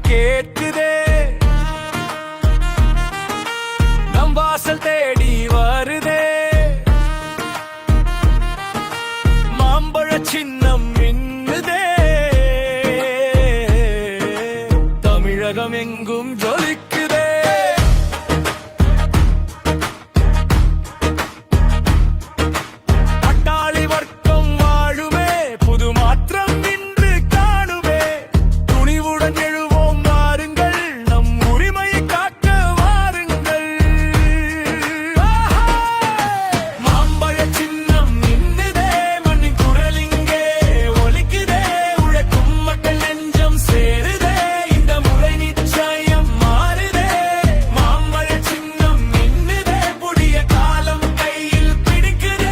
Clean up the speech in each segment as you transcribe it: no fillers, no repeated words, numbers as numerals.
கேட்குதே, நம் வாசல் தேடி வருதே. மாம்பழ சின்னம் மின்னுதே, தமிழகம் எங்கும் ஜொலிக்குதே. பட்டாளி வர்க்கம் வாழுமே, புது மாற்றம் இன்று காணுமே. துணிவுடன் எழுவோம் வாருங்கள், நம் உரிமையை காக்க வாருங்கள். மாம்பழ சின்னம் மின்னுதே, மண்ணின் குரல் இங்கே ஒலிக்குதே. உழைக்கும் மக்கள் நெஞ்சம் சேருதே, இந்த முறை நிச்சயம் மாறுதே. மாம்பழ சின்னம் மின்னுதே, புதிய காலம் கையில் பிடிக்குதே.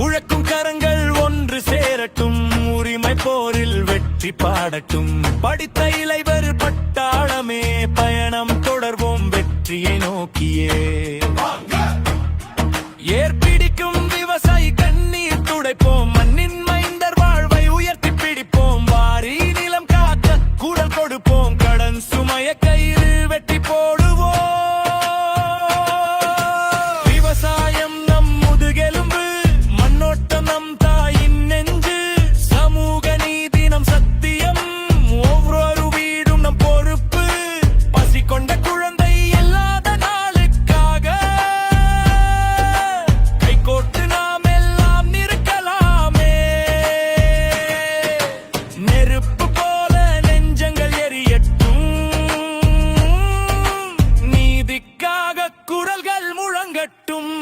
உழைக்கும் கரங்கள் ஒன்று சேரட்டும், உரிமை போரில் வெற்றி பாடட்டும். படித்த இளைவர் பட்டாளமே, பயணம் தொடர்வோம் வெற்றியை நோக்கியே. ஏற்பிடிக்கும் விவசாயி கண்ணீர் துடைப்போம், மண்ணின் மைந்தர் வாழ்வை உயர்த்தி பிடிப்போம். வாரி நிலம் காக்க கூடல் கொடுப்போம், கடன் சுமைய கையில் வெட்டி போடுவோம். விவசாயம் நம் முதுகெலும்பு, மண்ணோட்டம் நம் தாயின் நெஞ்சு. சமூக நீதி நம் சத்தியம், ஒவ்வொரு வீடும் நம் பொறுப்பு. பசி கொண்ட குழந்தை இல்லாத நாளுக்காக கைகோர்த்து நாம் எல்லாம் நிற்கலாமே. நெருப்பு போல நெஞ்சங்கள் எரியட்டும், நீதிக்காக குரல்கள் முழங்கட்டும்.